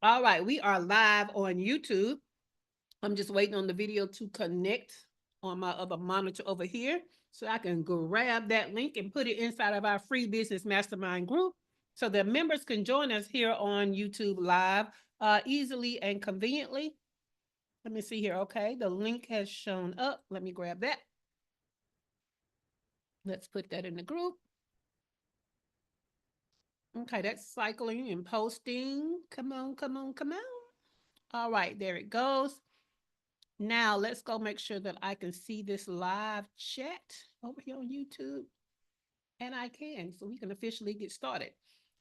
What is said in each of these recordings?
All right, we are live on YouTube. I'm just waiting on the video to connect on my other monitor over here so I can grab that link and put it inside of our free business mastermind group so that members can join us here on YouTube live easily and conveniently. Let me see here. Okay, the link has shown up. Let me grab that. Let's put that in the group. Okay, that's cycling and posting. Come on, come on, come on. All right, there it goes. Now let's go make sure that I can see this live chat over here on YouTube. And I can, so we can officially get started.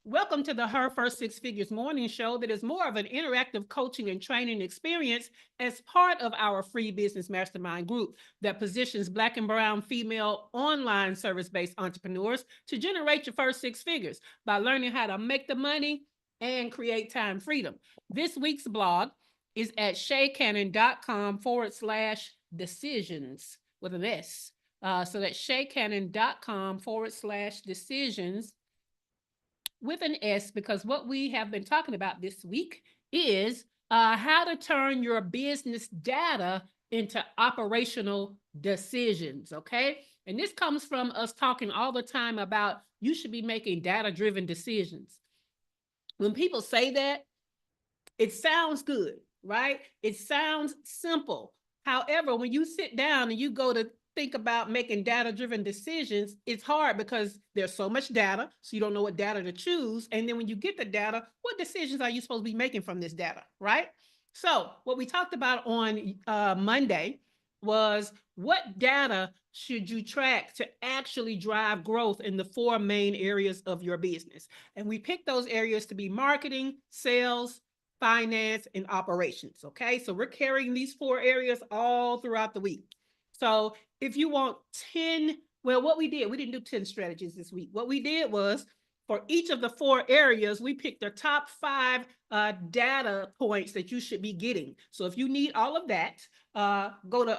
Welcome to the Her First Six Figures Morning Show that is more of an interactive coaching and training experience as part of our free business mastermind group that positions Black and Brown female online service-based entrepreneurs to generate your first six figures by learning how to make the money and create time freedom. This week's blog is at shaycannon.com/decisions with an S. So that's shaycannon.com/decisions with an S, because what we have been talking about this week is how to turn your business data into operational decisions. Okay. And this comes from us talking all the time about you should be making data driven decisions. When people say that, it sounds good, right? It sounds simple. However, when you sit down and you go to think about making data-driven decisions, it's hard because there's so much data, so you don't know what data to choose. And then when you get the data, what decisions are you supposed to be making from this data, right? So what we talked about on Monday was what data should you track to actually drive growth in the four main areas of your business. And we picked those areas to be marketing, sales, finance, and operations. Okay, so we're carrying these four areas all throughout the week. So if you want 10, well, what we did, we didn't do 10 strategies this week. What we did was for each of the four areas, we picked the top five data points that you should be getting. So if you need all of that, go to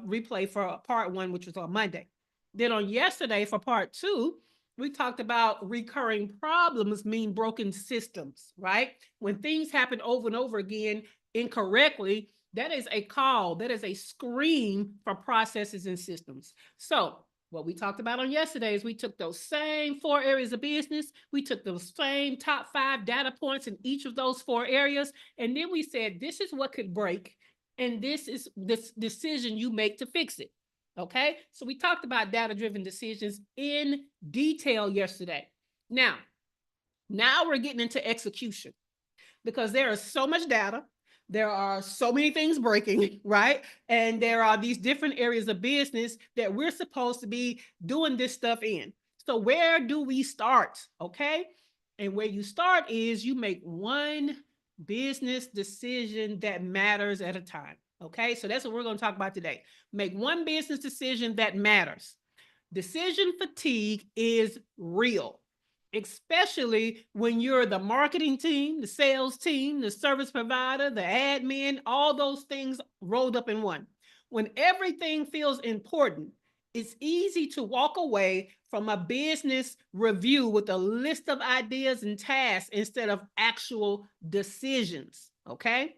replay for part one, which was on Monday. Then on yesterday for part two, we talked about recurring problems mean broken systems, right? When things happen over and over again incorrectly, that is a call, that is a scream for processes and systems. So, what we talked about on yesterday is we took those same four areas of business, we took those same top five data points in each of those four areas, and then we said, this is what could break, and this is this decision you make to fix it. Okay, so we talked about data-driven decisions in detail yesterday. Now we're getting into execution because there is so much data. There are so many things breaking, right? And there are these different areas of business that we're supposed to be doing this stuff in. So where do we start? Okay. And where you start is you make one business decision that matters at a time. Okay. So that's what we're going to talk about today. Make one business decision that matters. Decision fatigue is real, especially when you're the marketing team, the sales team, the service provider, the admin, all those things rolled up in one. When everything feels important, it's easy to walk away from a business review with a list of ideas and tasks instead of actual decisions. Okay.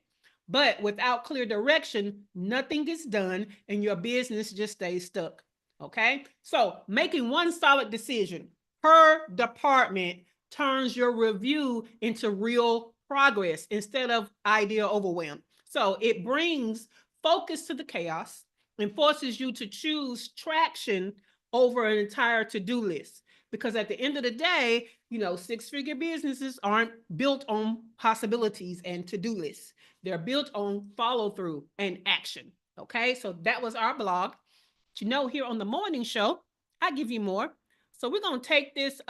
But without clear direction, nothing gets done and your business just stays stuck. Okay. So making one solid decision per department turns your review into real progress instead of idea overwhelm. So it brings focus to the chaos and forces you to choose traction over an entire to-do list. Because at the end of the day, six-figure businesses aren't built on possibilities and to-do lists. They're built on follow-through and action. Okay, so that was our blog. But here on the morning show, I give you more. So we're going to take this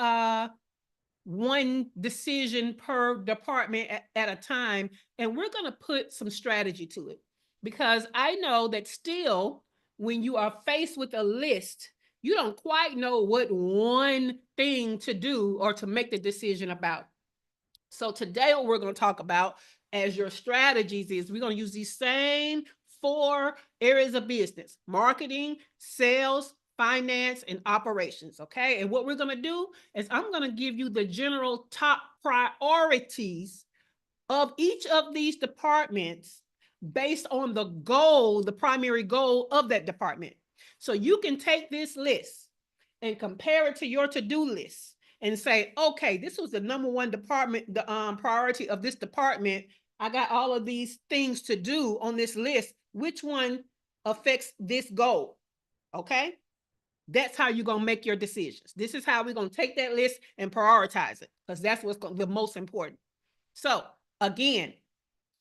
one decision per department at a time, and we're going to put some strategy to it. Because I know that still, when you are faced with a list, you don't quite know what one thing to do or to make the decision about. So today, what we're going to talk about as your strategies is we're going to use these same four areas of business: marketing, sales, finance, and operations. Okay. And what we're going to do is I'm going to give you the general top priorities of each of these departments based on the goal, the primary goal of that department. So you can take this list and compare it to your to-do list and say, okay, this was the number one department, the priority of this department. I got all of these things to do on this list. Which one affects this goal? Okay. That's how you're going to make your decisions. This is how we're going to take that list and prioritize it, because that's what's the most important. So again,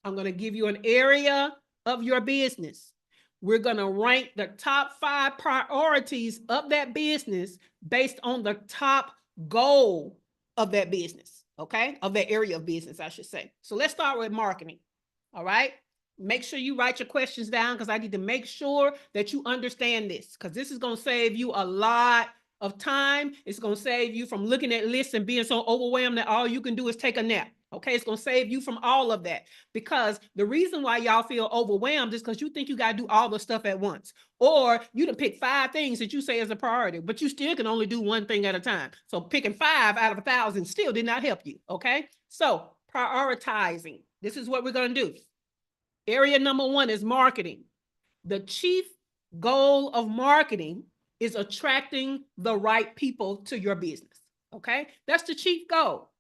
I'm going to give you an area of your business. We're going to rank the top 5 priorities of that business based on the top goal of that business, okay? Of that area of business, I should say. So let's start with marketing, all right? Make sure you write your questions down, because I need to make sure that you understand this, because this is going to save you a lot of time. It's going to save you from looking at lists and being so overwhelmed that all you can do is take a nap. Okay, it's going to save you from all of that, because the reason why y'all feel overwhelmed is because you think you got to do all the stuff at once, or you done pick 5 things that you say is a priority, but you still can only do one thing at a time. So picking 5 out of 1,000 still did not help you. Okay, so prioritizing. This is what we're going to do. Area number 1 is marketing. The chief goal of marketing is attracting the right people to your business. Okay, that's the chief goal.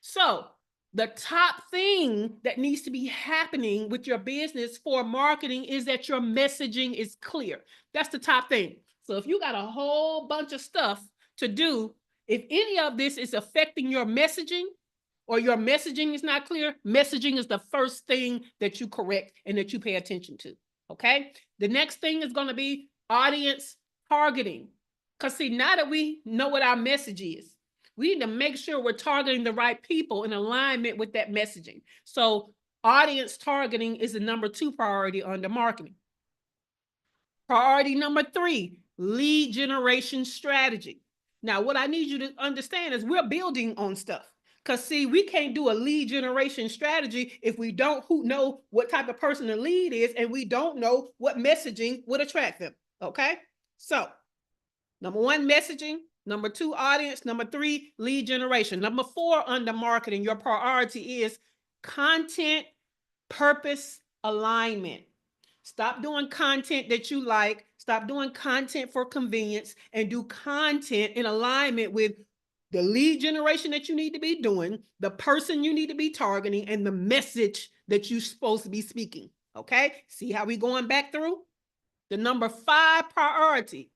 So the top thing that needs to be happening with your business for marketing is that your messaging is clear. That's the top thing. So if you got a whole bunch of stuff to do, if any of this is affecting your messaging, or your messaging is not clear, messaging is the first thing that you correct and that you pay attention to. Okay. The next thing is going to be audience targeting. Because see, now that we know what our message is, we need to make sure we're targeting the right people in alignment with that messaging. So audience targeting is the number 2 priority under marketing. Priority number 3, lead generation strategy. Now, what I need you to understand is we're building on stuff. Because see, we can't do a lead generation strategy if we don't know what type of person the lead is, and we don't know what messaging would attract them. Okay? So number 1, messaging. Number 2, audience. Number 3, lead generation. Number 4, under marketing, your priority is content purpose alignment. Stop doing content that you like. Stop doing content for convenience, and do content in alignment with the lead generation that you need to be doing, the person you need to be targeting, and the message that you're supposed to be speaking. Okay? See how we going back through? The number 5 priority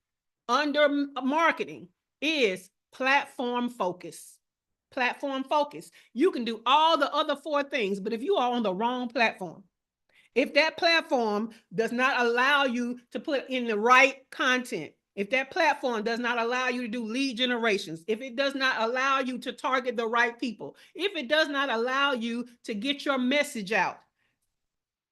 under marketing is platform focus. Platform focus. You can do all the other 4 things, but if you are on the wrong platform, if that platform does not allow you to put in the right content, if that platform does not allow you to do lead generations, if it does not allow you to target the right people, if it does not allow you to get your message out,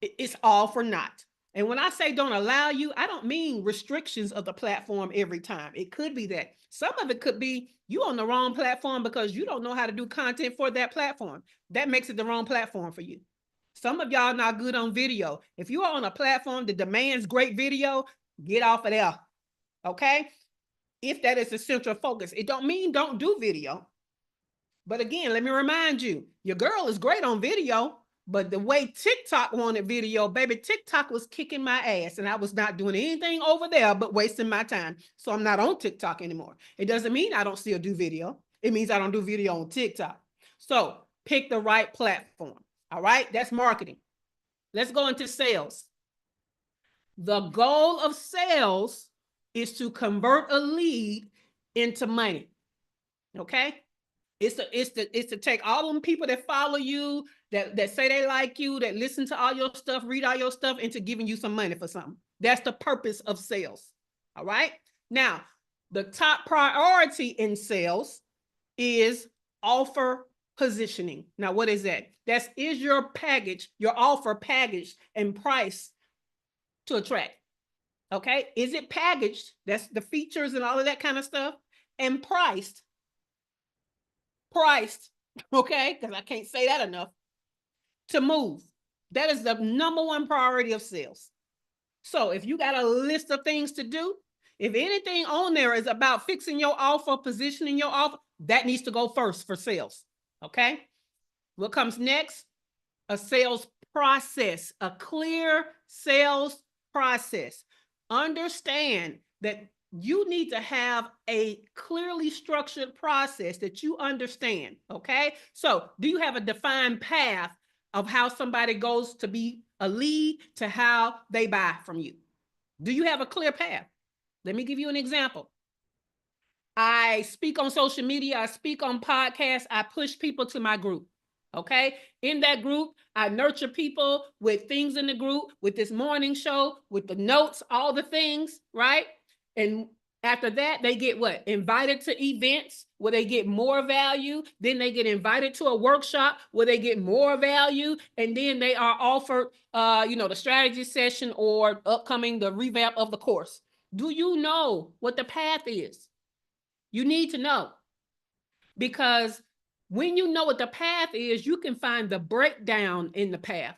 it's all for naught. And when I say don't allow you, I don't mean restrictions of the platform every time. It could be that. Some of it could be you on the wrong platform because you don't know how to do content for that platform. That makes it the wrong platform for you. Some of y'all not good on video. If you are on a platform that demands great video, get off of there. Okay? If that is the central focus. It don't mean don't do video. But again, let me remind you, your girl is great on video, but the way TikTok wanted video, baby, TikTok was kicking my ass, and I was not doing anything over there but wasting my time. So I'm not on TikTok anymore. It doesn't mean I don't still do video. It means I don't do video on TikTok. So pick the right platform. All right, that's marketing. Let's go into sales. The goal of sales is to convert a lead into money. Okay? It's to take all them people that follow you, that say they like you, that listen to all your stuff, read all your stuff, into giving you some money for something. That's the purpose of sales. All right? Now, the top priority in sales is offer positioning. Now, what is that? Is your package, your offer packaged and priced to attract? Okay? Is it packaged? That's the features and all of that kind of stuff. And priced, okay? Because I can't say that enough, to move. That is the number 1 priority of sales. So if you got a list of things to do, if anything on there is about fixing your offer, positioning your offer, that needs to go first for sales. Okay? What comes next? a sales process, a clear sales process. Understand that you need to have a clearly structured process that you understand, okay? So do you have a defined path of how somebody goes to be a lead to how they buy from you? Do you have a clear path? Let me give you an example. I speak on social media, I speak on podcasts, I push people to my group. Okay. In that group, I nurture people with things in the group, with this morning show, with the notes, all the things, right? And after that, they get what? Invited to events where they get more value. Then they get invited to a workshop where they get more value. And then they are offered, the strategy session or upcoming, the revamp of the course. Do you know what the path is? You need to know, because when you know what the path is, you can find the breakdown in the path.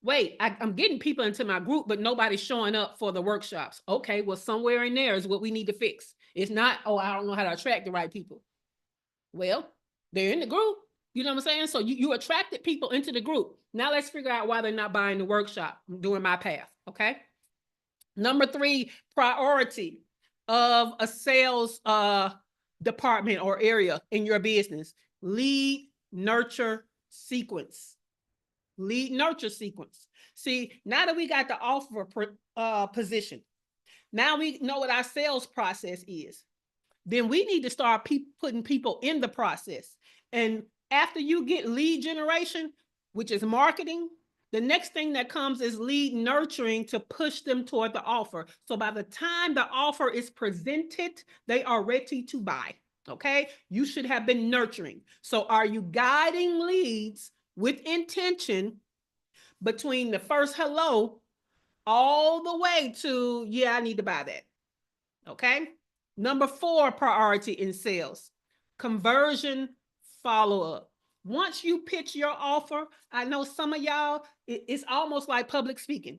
Wait, I'm getting people into my group, but nobody's showing up for the workshops. Okay, well, somewhere in there is what we need to fix. It's not, oh, I don't know how to attract the right people. Well, they're in the group. You know what I'm saying? So you attracted people into the group. Now let's figure out why they're not buying the workshop. I'm doing my path, okay? Number 3, priority of a sales department or area in your business. Lead nurture sequence. Lead nurture sequence. See, now that we got the offer position, now we know what our sales process is. Then we need to start putting people in the process. And after you get lead generation, which is marketing, the next thing that comes is lead nurturing to push them toward the offer. So by the time the offer is presented, they are ready to buy. Okay. You should have been nurturing. So are you guiding leads with intention between the first hello all the way to, yeah, I need to buy that. Okay. Number 4 priority in sales, conversion follow-up. Once you pitch your offer, I know some of y'all, it's almost like public speaking.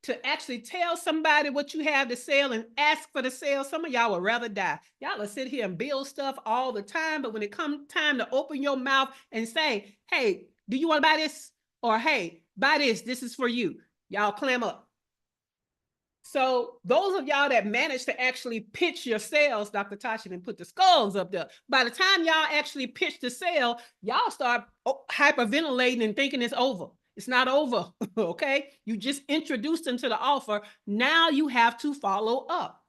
To actually tell somebody what you have to sell and ask for the sale, some of y'all would rather die. Y'all will sit here and build stuff all the time, but when it comes time to open your mouth and say, hey, do you want to buy this? Or hey, buy this, this is for you. Y'all clam up. So those of y'all that manage to actually pitch your sales, Dr. Tasha didn't put the skulls up there. By the time y'all actually pitch the sale, y'all start hyperventilating and thinking it's over. It's not over, okay? You just introduced them to the offer. Now you have to follow up.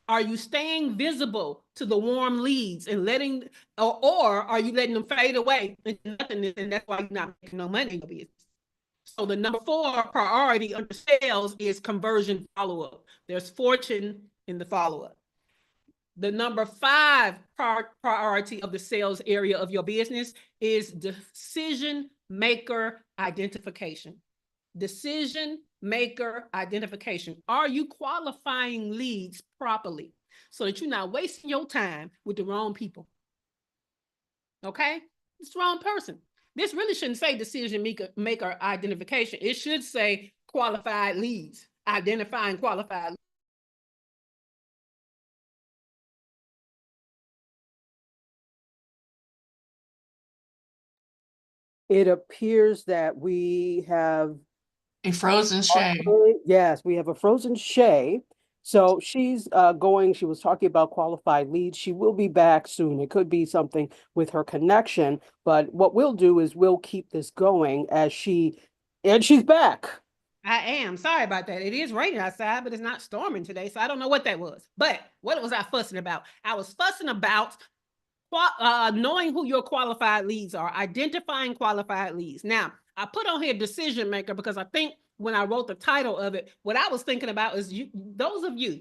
Are you staying visible to the warm leads and letting, or are you letting them fade away into nothingness, and that's why you're not making no money in your business? So the number 4 priority under sales is conversion follow-up. There's fortune in the follow-up. The number 5 priority of the sales area of your business is decision maker identification. Decision maker identification. Are you qualifying leads properly so that you're not wasting your time with the wrong people? Okay? It's the wrong person. This really shouldn't say decision maker identification. It should say qualified leads, identifying qualified leads. It appears that we have a frozen Shay. Yes, we have a frozen Shay. So she's she was talking about qualified leads. She will be back soon. It could be something with her connection, but what we'll do is we'll keep this going and she's back. I am. Sorry about that. It is raining outside, but it's not storming today, so I don't know what that was. But what was I fussing about? I was fussing about knowing who your qualified leads are, identifying qualified leads. Now, I put on here decision maker because I think when I wrote the title of it, what I was thinking about is those of you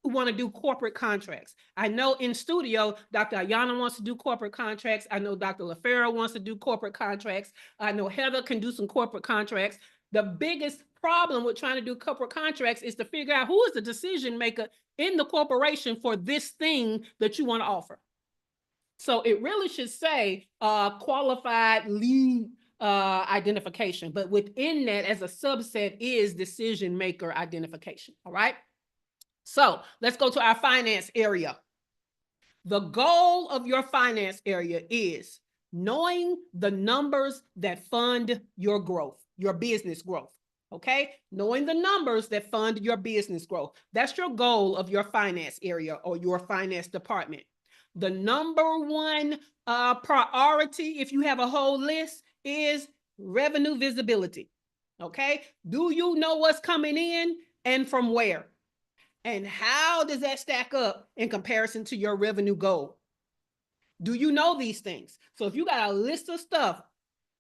who want to do corporate contracts. I know in studio, Dr. Ayana wants to do corporate contracts. I know Dr. LaFera wants to do corporate contracts. I know Heather can do some corporate contracts. The biggest problem with trying to do corporate contracts is to figure out who is the decision maker in the corporation for this thing that you want to offer. So it really should say qualified lead identification, but within that as a subset is decision maker identification. All right. So let's go to our finance area. The goal of your finance area is knowing the numbers that fund your growth, your business growth. Okay, knowing the numbers that fund your business growth. That's your goal of your finance area or your finance department. The number one priority, if you have a whole list, is revenue visibility. Okay, do you know what's coming in and from where? And how does that stack up in comparison to your revenue goal? Do you know these things? So if you got a list of stuff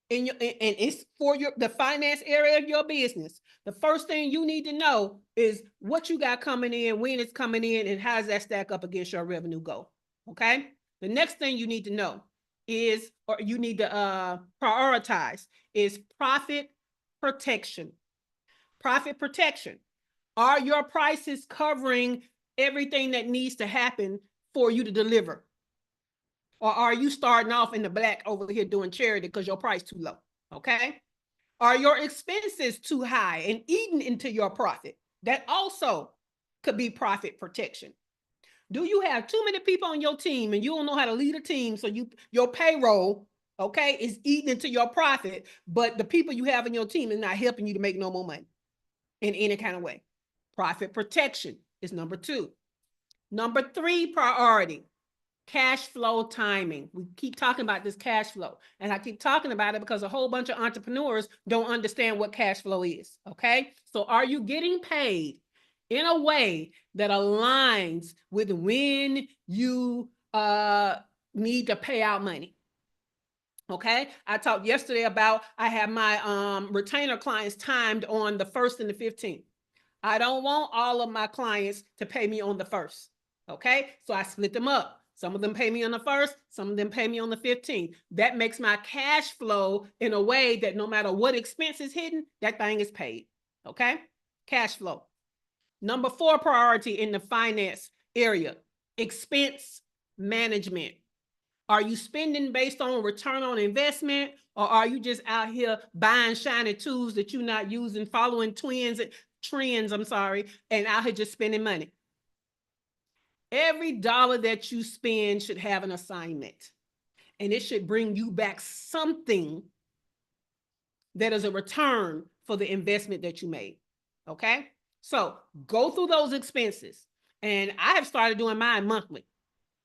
and it's for the finance area of your business, the first thing you need to know is what you got coming in, when it's coming in, and how does that stack up against your revenue goal. Okay. The next thing you need to know is, or you need to prioritize, is profit protection. Profit protection. Are your prices covering everything that needs to happen for you to deliver? Or are you starting off in the black over here doing charity because your price too low? Okay. Are your expenses too high and eating into your profit? That also could be profit protection. Do you have too many people on your team and you don't know how to lead a team, so your payroll, okay, is eating into your profit, but the people you have in your team is not helping you to make no more money in any kind of way? Profit protection is number 2. Number 3 priority, cash flow timing. We keep talking about this cash flow, and I keep talking about it because a whole bunch of entrepreneurs don't understand what cash flow is. Okay. So are you getting paid in a way that aligns with when you need to pay out money? Okay. I talked yesterday about, I have my retainer clients timed on the 1st and the 15th. I don't want all of my clients to pay me on the 1st. Okay. So I split them up. Some of them pay me on the 1st, some of them pay me on the 15th. That makes my cash flow in a way that no matter what expense is hidden, that thing is paid. Okay. Cash flow. Number 4 priority in the finance area, expense management. Are you spending based on return on investment, or are you just out here buying shiny tools that you're not using, following trends, and out here just spending money? Every dollar that you spend should have an assignment, and it should bring you back something that is a return for the investment that you made. Okay. So go through those expenses, and I have started doing mine monthly.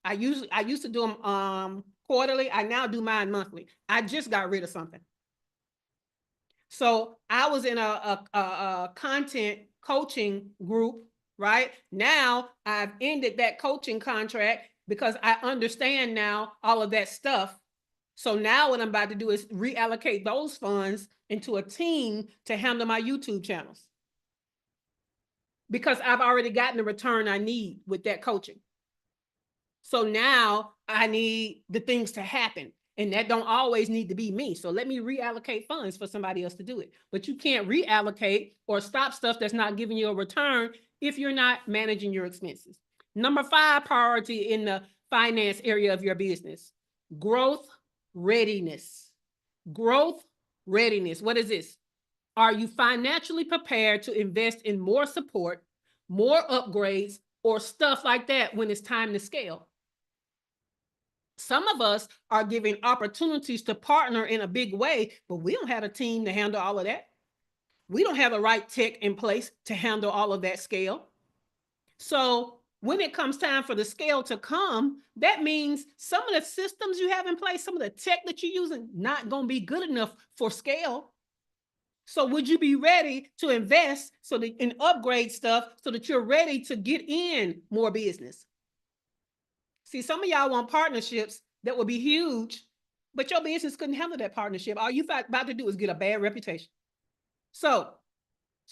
I used to do them quarterly. I now do mine monthly. I just got rid of something. So I was in a content coaching group, right? Now I've ended that coaching contract because I understand now all of that stuff. So now what I'm about to do is reallocate those funds into a team to handle my YouTube channels, because I've already gotten the return I need with that coaching. So now I need the things to happen, and that don't always need to be me. So let me reallocate funds for somebody else to do it. But you can't reallocate or stop stuff that's not giving you a return if you're not managing your expenses. Number 5 priority in the finance area of your business, growth readiness. Growth readiness. What is this? Are you financially prepared to invest in more support, more upgrades, or stuff like that when it's time to scale? Some of us are giving opportunities to partner in a big way, but we don't have a team to handle all of that. We don't have the right tech in place to handle all of that scale. So when it comes time for the scale to come, that means some of the systems you have in place, some of the tech that you're using, not going to be good enough for scale. So would you be ready to invest and upgrade stuff so that you're ready to get in more business? See, some of y'all want partnerships that will be huge, but your business couldn't handle that partnership. All you about to do is get a bad reputation. So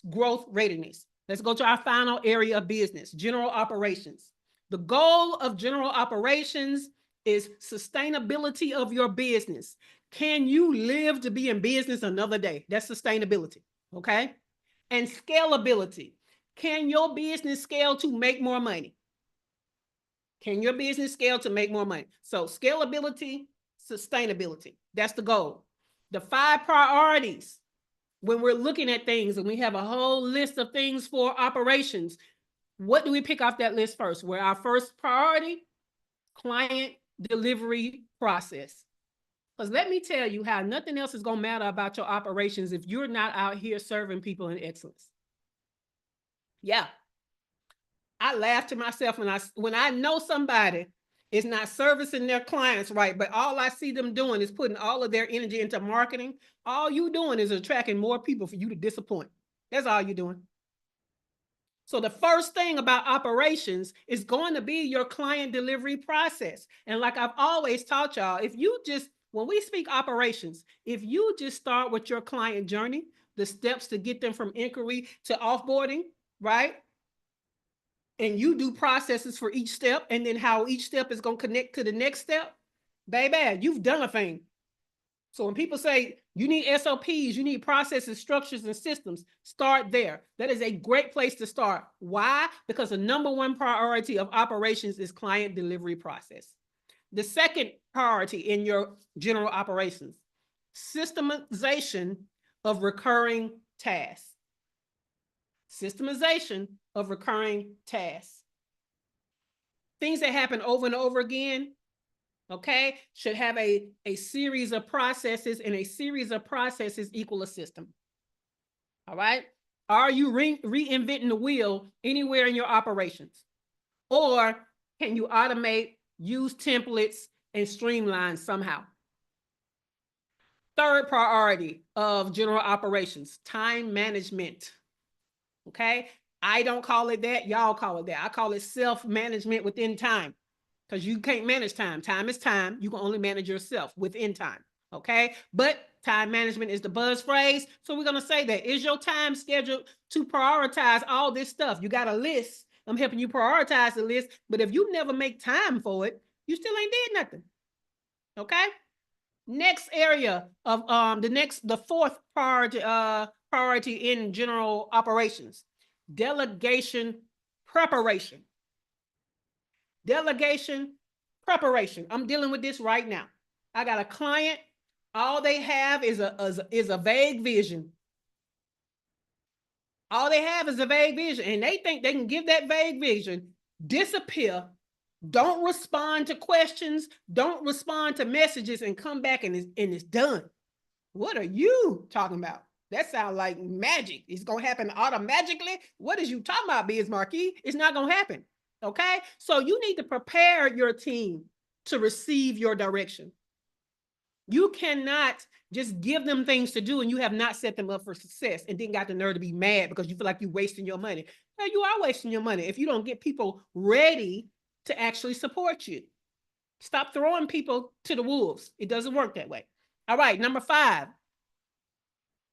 growth readiness. Let's go to our final area of business, general operations. The goal of general operations is sustainability of your business. Can you live to be in business another day? That's sustainability, okay? And scalability. Can your business scale to make more money? Can your business scale to make more money? So scalability, sustainability, that's the goal. The 5 priorities when we're looking at things, and we have a whole list of things for operations, what do we pick off that list first? Where our first priority, client delivery process. Because let me tell you how nothing else is going to matter about your operations if you're not out here serving people in excellence. Yeah. I laugh to myself when I know somebody is not servicing their clients right, but all I see them doing is putting all of their energy into marketing. All you doing is attracting more people for you to disappoint. That's all you're doing. So the first thing about operations is going to be your client delivery process. And like I've always taught y'all, if you just, when we speak operations, if you just start with your client journey, the steps to get them from inquiry to offboarding, right? And you do processes for each step and then how each step is going to connect to the next step, baby, you've done a thing. So when people say you need SOPs, you need processes, structures, and systems, start there. That is a great place to start. Why? Because the number one priority of operations is client delivery process. The second priority in your general operations, systemization of recurring tasks. Systemization of recurring tasks. Things that happen over and over again, okay, should have a series of processes, and a series of processes equal a system. All right? Are you reinventing the wheel anywhere in your operations? Or can you automate, use templates, and streamline somehow? Third priority of general operations, time management. Okay? I don't call it that. Y'all call it that. I call it self-management within time, because you can't manage time. Time is time. You can only manage yourself within time. Okay? But time management is the buzz phrase. So we're going to say that. Is your time scheduled to prioritize all this stuff? You got a list. I'm helping you prioritize the list. But if you never make time for it, you still ain't did nothing. Okay? Next area of the fourth priority in general operations, delegation preparation. Delegation preparation. I'm dealing with this right now. I got a client. All they have is a vague vision. All they have is a vague vision, and they think they can give that vague vision, disappear, don't respond to questions, don't respond to messages, and come back and it's done. What are you talking about? That sounds like magic. It's going to happen automatically. What is you talking about, Biz Marquis? It's not going to happen. Okay? So you need to prepare your team to receive your direction. You cannot just give them things to do and you have not set them up for success and then got the nerve to be mad because you feel like you're wasting your money. No, you are wasting your money if you don't get people ready to actually support you. Stop throwing people to the wolves. It doesn't work that way. All right, number 5.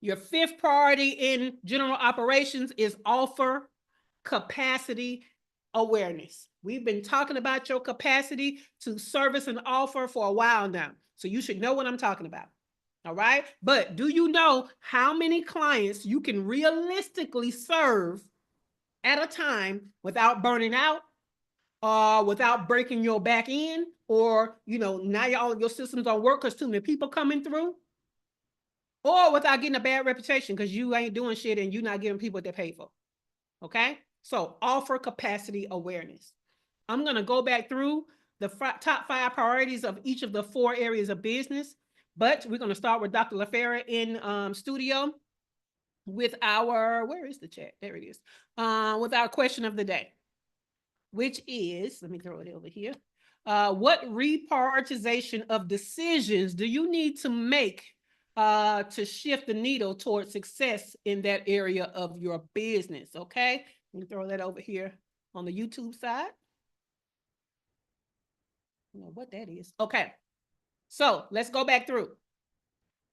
Your fifth priority in general operations is offer capacity awareness. We've been talking about your capacity to service and offer for a while now. So you should know what I'm talking about. All right. But do you know how many clients you can realistically serve at a time without burning out, without breaking your back end, or, now all of your systems don't work because too many people coming through, or without getting a bad reputation because you ain't doing shit and you're not giving people what they pay for? Okay. So offer capacity awareness. I'm going to go back through the top 5 priorities of each of the 4 areas of business, but we're going to start with Dr. LaFera in studio with our, where is the chat? There it is. With our question of the day, which is, let me throw it over here. What reprioritization of decisions do you need to make to shift the needle towards success in that area of your business? Okay. Let me throw that over here on the YouTube side. I don't know what that is. Okay. So let's go back through.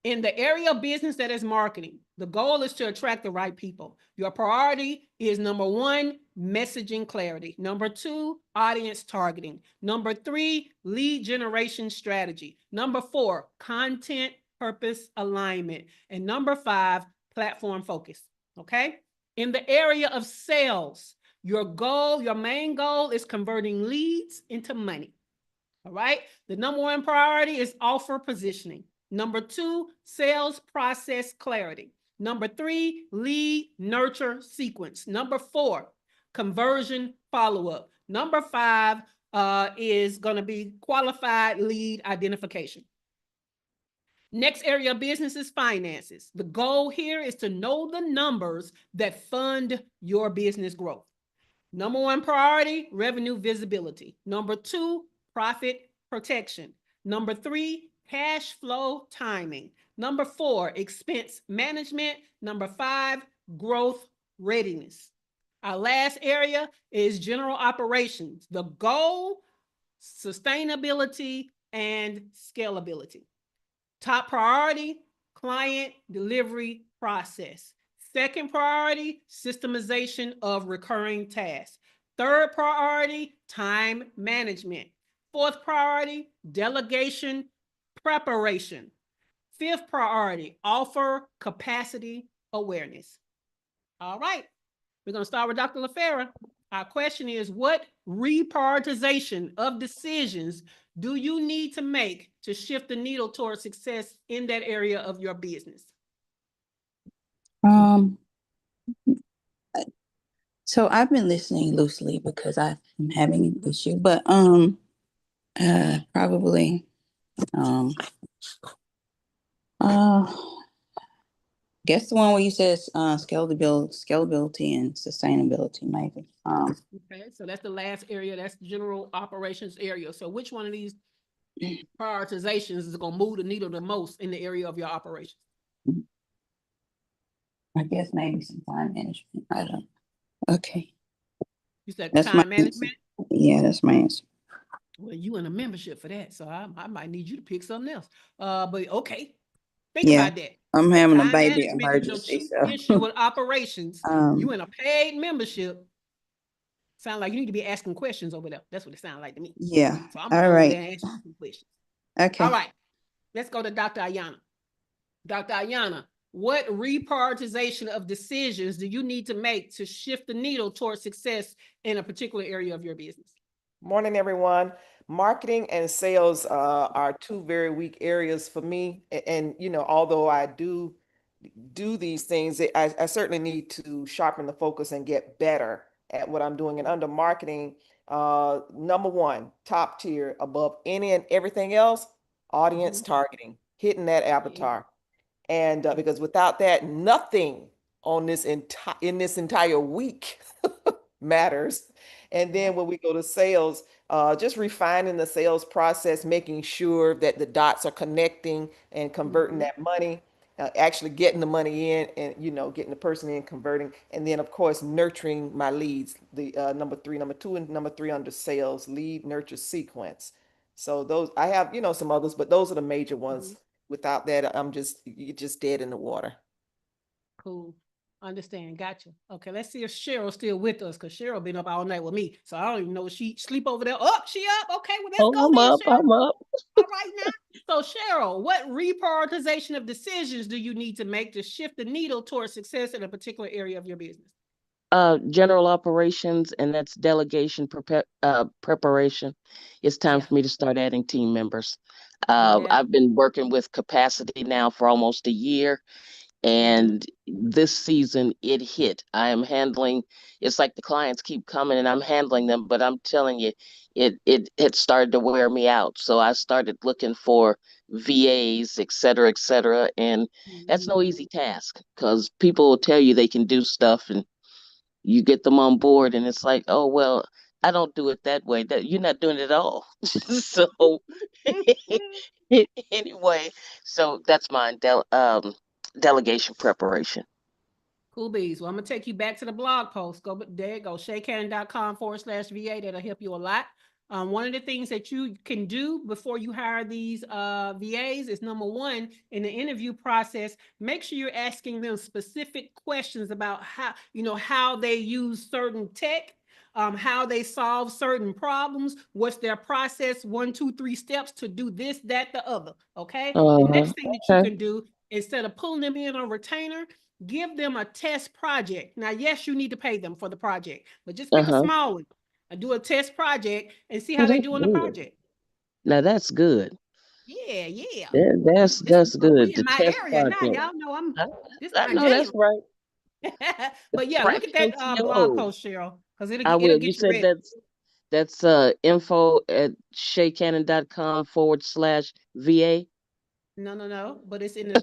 In the area of business that is marketing, the goal is to attract the right people. Your priority is number 1, messaging clarity. Number 2, audience targeting. Number 3, lead generation strategy. Number 4, content purpose alignment. And number 5, platform focus. Okay. In the area of sales, your main goal is converting leads into money. All right. The number 1 priority is offer positioning. Number 2, sales process clarity. Number 3, lead nurture sequence. Number 4, conversion follow-up. Number 5 is going to be qualified lead identification. Next area of business is finances. The goal here is to know the numbers that fund your business growth. Number one priority, revenue visibility. Number two, profit protection. Number three, cash flow timing. Number four, expense management. Number five, growth readiness. Our last area is general operations. The goal, sustainability, and scalability. Top priority, client delivery process. Second priority, systemization of recurring tasks. Third priority, time management. Fourth priority, delegation preparation. Fifth priority, offer capacity awareness. All right, we're going to start with Dr. LaFera. Our question is, what reprioritization of decisions do you need to make to shift the needle towards success in that area of your business? So I've been listening loosely because I'm having an issue, but probably guess the one where you said scalability and sustainability, maybe. Okay, so that's the last area. That's the general operations area. So which one of these prioritizations is going to move the needle the most in the area of your operations? I guess maybe some time management. I don't. Okay. You said That's time my management? answer. Yeah, that's my answer. Well, you in a membership for that, so I might need you to pick something else. But okay, think Yeah, about that. I'm having a Time baby management is your emergency, chief so issue with operations. You in a paid membership. Sound like you need to be asking questions over there. That's what it sounds like to me. yeah. So I'm gonna All go over right. there and ask you some questions. Okay. All right, let's go to Dr. Ayana. Dr. Ayana, what reprioritization of decisions do you need to make to shift the needle towards success in a particular area of your business? Morning, everyone. Marketing and sales are two very weak areas for me. And, although I do these things, I certainly need to sharpen the focus and get better at what I'm doing. And under marketing, number one, top tier above any and everything else, audience targeting, hitting that avatar. And because without that, nothing on this in this entire week matters. And then when we go to sales, just refining the sales process, making sure that the dots are connecting and converting that money, actually getting the money in and, getting the person in, converting. And then, of course, nurturing my leads, the number two and number three under sales, lead nurture sequence. So those, I have, some others, but those are the major ones. Without that, you're just dead in the water. Cool. Understand. Gotcha. Okay, let's see if Cheryl's still with us, because Cheryl been up all night with me. So I don't even know if she sleep over there. Oh, she up. Okay, well, let's go I'm then, up. Cheryl. I'm up. All right now. So Cheryl, what reprioritization of decisions do you need to make to shift the needle towards success in a particular area of your business? General operations, and that's delegation preparation. It's time for me to start adding team members. I've been working with capacity now for almost a year, and this season it hit. I am handling, it's like the clients keep coming and I'm handling them, but I'm telling you, it started to wear me out. So I started looking for VAs, et cetera, and that's no easy task, because people will tell you they can do stuff and you get them on board and it's like, oh, well, I don't do it that way. That you're not doing it at all. So anyway, so that's mine. Delegation preparation. Cool bees. Well, I'm gonna take you back to the blog post. Go there, go shaycannon.com/VA. That'll help you a lot. One of the things that you can do before you hire these VAs is, number one, in the interview process, make sure you're asking them specific questions about how they use certain tech, how they solve certain problems, what's their process, 1, 2, 3 steps to do this, that, the other. Okay. The next thing that you can do, instead of pulling them in on retainer, give them a test project. Now, yes, you need to pay them for the project, but just pick a small one and do a test project and see how they do on the project. Now that's good. Yeah. That's good. We in The my test area now, project. y'all know this is I my know that's jam. right. But yeah, look at Fractional that blog C.O.O. post, Cheryl, because I it'll will. You get you said ready. that's info at shaycannon.com/VA. No, but it's in the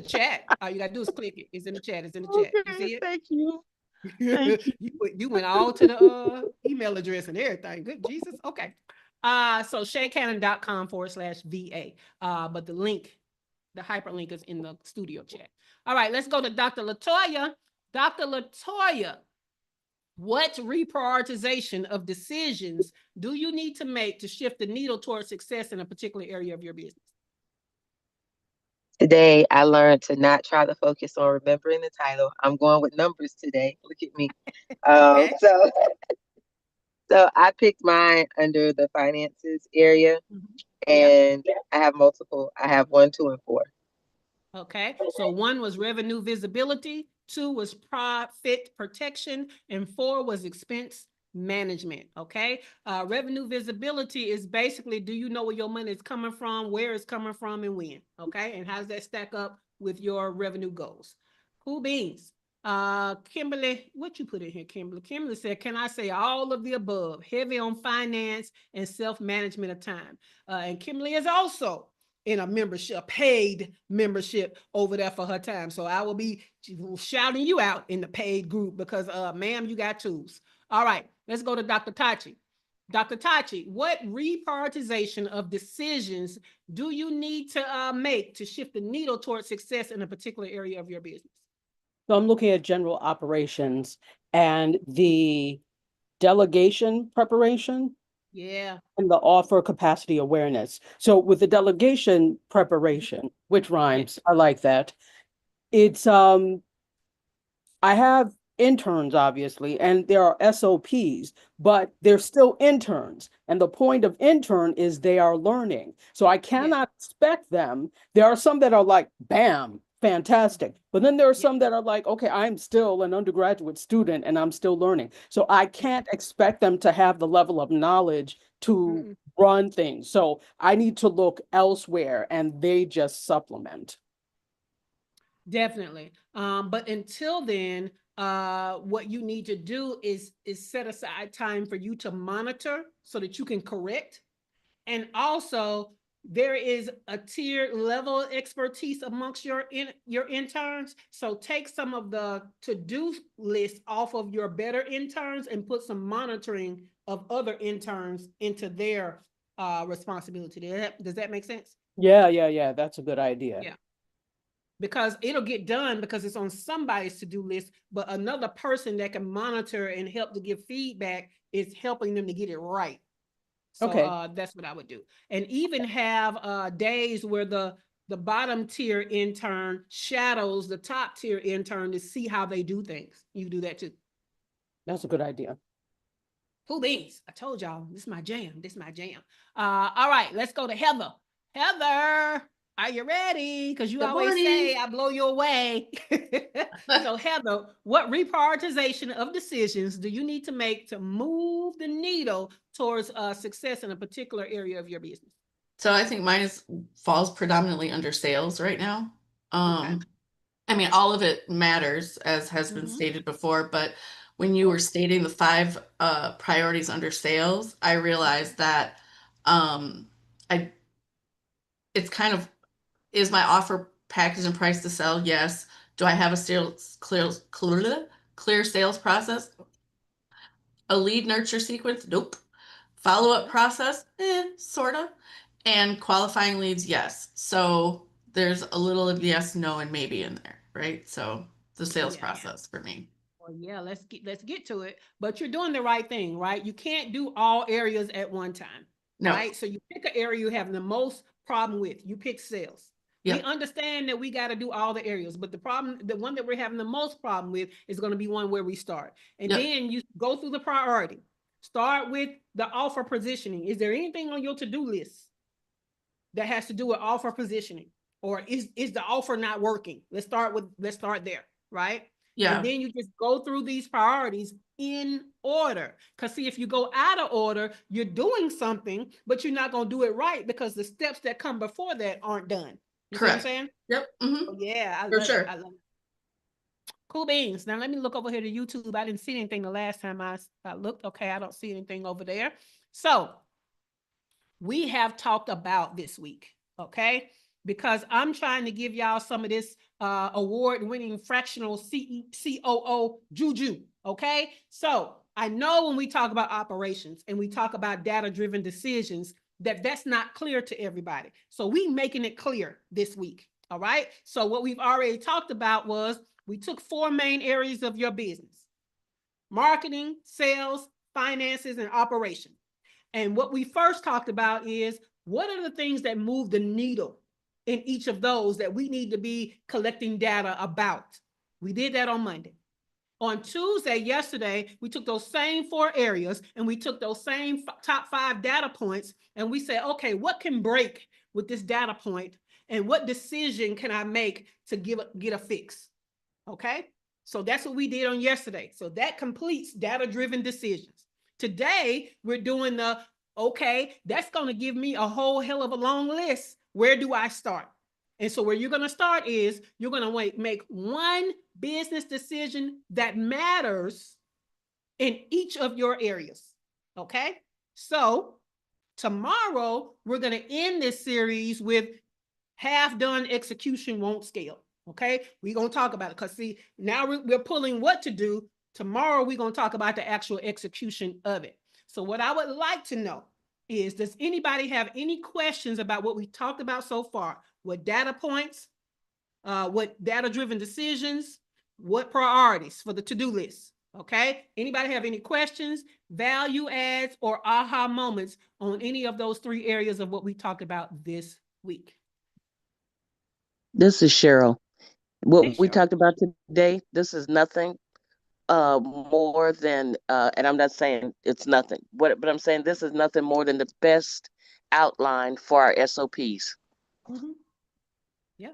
chat. All you gotta do is click it. It's in the chat. It's in the chat. You Okay, see it? thank you. Thank you. You went all to the email address and everything. Good Jesus. Okay. So shaycannon.com/VA. But the link, the hyperlink is in the studio chat. All right, let's go to Dr. Latoya. Dr. Latoya, what reprioritization of decisions do you need to make to shift the needle towards success in a particular area of your business? Today, I learned to not try to focus on remembering the title. I'm going with numbers today. Look at me. Okay. So I picked mine under the finances area, Yeah. and I have multiple. I have 1, 2, and 4. Okay. So 1 was revenue visibility, 2 was profit protection, and 4 was expense management. Okay. Revenue visibility is basically, do you know where your money is coming from, where it's coming from, and when? Okay. And how does that stack up with your revenue goals? Cool beans. Kimberly, what you put in here, Kimberly? Kimberly said, can I say all of the above? Heavy on finance and self-management of time. And Kimberly is also in a membership, paid membership over there for her time. So I will be shouting you out in the paid group because, ma'am, you got tools. All right, let's go to Dr. Tachi. Dr. Tachi, what reprioritization of decisions do you need to make to shift the needle towards success in a particular area of your business? So I'm looking at general operations and the delegation preparation Yeah. and the offer capacity awareness. So with the delegation preparation, which rhymes, I like that. It's I have interns, obviously, and there are SOPs, but they're still interns. And the point of intern is they are learning. So I cannot expect them. There are some that are like, bam, fantastic. But then there are some that are like, okay, I'm still an undergraduate student and I'm still learning. So I can't expect them to have the level of knowledge to run things. So I need to look elsewhere and they just supplement. Definitely. But until then, what you need to do is set aside time for you to monitor so that you can correct. And also, there is a tier level expertise amongst your interns. So take some of the to-do list off of your better interns and put some monitoring of other interns into their responsibility. Does that make sense? Yeah. That's a good idea. Yeah. Because it'll get done because it's on somebody's to-do list, but another person that can monitor and help to give feedback is helping them to get it right. So that's what I would do. And even have days where the bottom tier intern shadows the top tier intern to see how they do things. You do that too. That's a good idea. Cool beans. I told y'all, this is my jam. This is my jam. All right, let's go to Heather. Heather, are you ready? Because you always say I blow you away. So Heather, what reprioritization of decisions do you need to make to move the needle towards success in a particular area of your business? So I think mine falls predominantly under sales right now. I mean, all of it matters, as has been stated before, but when you were stating the 5 priorities under sales, I realized that it's kind of, is my offer package and price to sell? Yes. Do I have a clear sales process? A lead nurture sequence? Nope. Follow-up process? Sort of. And qualifying leads? Yes. So there's a little of yes, no, and maybe in there, right? So the sales process for me. Well, yeah, let's get to it. But you're doing the right thing, right? You can't do all areas at one time, right? So you pick an area you have the most problem with. You pick sales. We understand that we got to do all the areas, but the one that we're having the most problem with is going to be one where we start. And then you go through the priority. Start with the offer positioning. Is there anything on your to-do list that has to do with offer positioning? Or is the offer not working? Let's start there, right? And then you just go through these priorities in order. Because see, if you go out of order, you're doing something, but you're not going to do it right because the steps that come before that aren't done. You see what I'm saying? Yep. Oh, yeah, I love it. I love it. Cool beans. Now let me look over here to YouTube. I didn't see anything the last time I looked. Okay, I don't see anything over there. So we have talked about this week, okay? Because I'm trying to give y'all some of this award-winning fractional COO juju, okay? So I know when we talk about operations and we talk about data-driven decisions, that's not clear to everybody. So we making it clear this week, all right? So what we've already talked about was we took 4 main areas of your business: marketing, sales, finances, and operation. And what we first talked about is what are the things that move the needle in each of those that we need to be collecting data about. We did that on Monday. On Tuesday, yesterday, we took those same 4 areas and we took those same top 5 data points and we said, okay, what can break with this data point and what decision can I make to get a fix? Okay, so that's what we did on yesterday. So that completes data-driven decisions. Today, we're doing okay, that's going to give me a whole hell of a long list. Where do I start? And so where you're going to start is you're going to make one business decision that matters in each of your areas. Okay, so tomorrow, we're going to end this series with half-done execution won't scale. Okay, we're going to talk about it because see, now we're pulling what to do. Tomorrow, we're going to talk about the actual execution of it. So what I would like to know is, does anybody have any questions about what we talked about so far? What data points, what data-driven decisions, what priorities for the to-do list? Okay, anybody have any questions, value adds, or aha moments on any of those 3 areas of what we talked about this week? This is Cheryl. What Hey, we Cheryl. talked about today, this is nothing more than, and I'm not saying it's nothing, but I'm saying this is nothing more than the best outline for our SOPs. Mm-hmm. Yeah,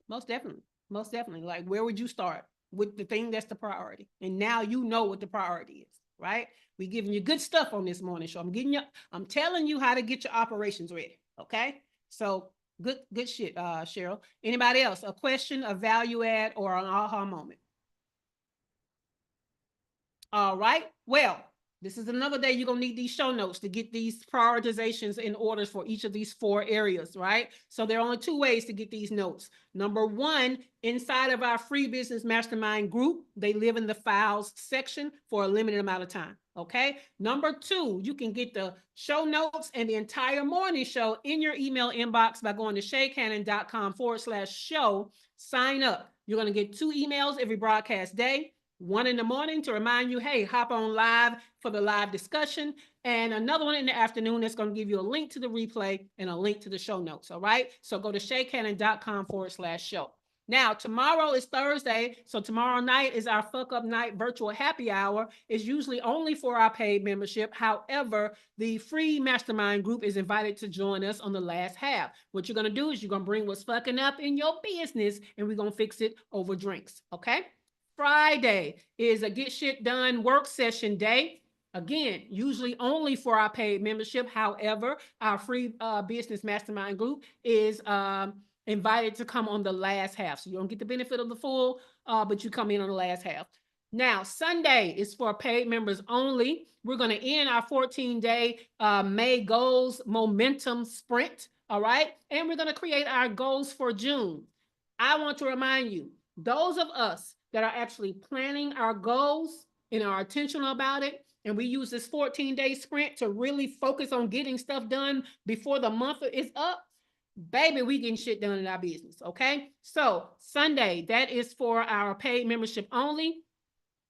most definitely. Most definitely. Like, where would you start with the thing that's the priority? And now you know what the priority is, right? We're giving you good stuff on this morning show. I'm telling you how to get your operations ready. Okay. So good shit, Cheryl. Anybody else? A question, a value add, or an aha moment? All right. Well, this is another day you're going to need these show notes to get these prioritizations in orders for each of these 4 areas, right? So there are only 2 ways to get these notes. Number 1, inside of our free business mastermind group, they live in the files section for a limited amount of time. Okay. Number 2, you can get the show notes and the entire morning show in your email inbox by going to shaycannon.com/show. Sign up. You're going to get 2 emails every broadcast day. One in the morning to remind you, hey, hop on live for the live discussion. And another one in the afternoon that's going to give you a link to the replay and a link to the show notes. All right. So go to shaycannon.com/show. Now, tomorrow is Thursday. So tomorrow night is our fuck up night virtual happy hour. It's usually only for our paid membership. However, the free mastermind group is invited to join us on the last half. What you're going to do is you're going to bring what's fucking up in your business and we're going to fix it over drinks. Okay. Friday is a get shit done work session day. Again, usually only for our paid membership. However, our free business mastermind group is invited to come on the last half. So you don't get the benefit of the full, but you come in on the last half. Now, Sunday is for paid members only. We're going to end our 14-day May goals momentum sprint. All right. And we're going to create our goals for June. I want to remind you, those of us that are actually planning our goals and are intentional about it, and we use this 14-day sprint to really focus on getting stuff done before the month is up, baby, we getting shit done in our business, okay? So Sunday, that is for our paid membership only.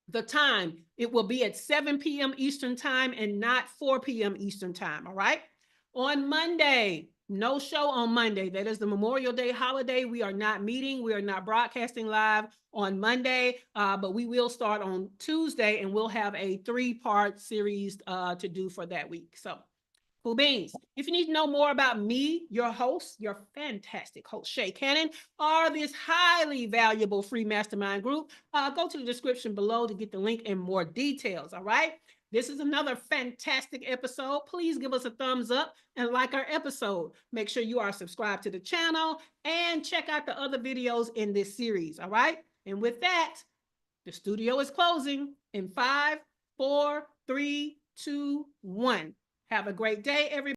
The time, it will be at 7 p.m. Eastern time and not 4 p.m. Eastern time, all right? On Monday, no show on Monday. That is the Memorial Day holiday. We are not meeting. We are not broadcasting live on Monday, but we will start on Tuesday and we'll have a 3-part series to do for that week. So, cool beans. If you need to know more about me, your host, your fantastic host, Shay Cannon, or this highly valuable free mastermind group, go to the description below to get the link and more details, all right? This is another fantastic episode. Please give us a thumbs up and like our episode. Make sure you are subscribed to the channel and check out the other videos in this series, all right? And with that, the studio is closing in 5, 4, 3, 2, 1. Have a great day, everybody.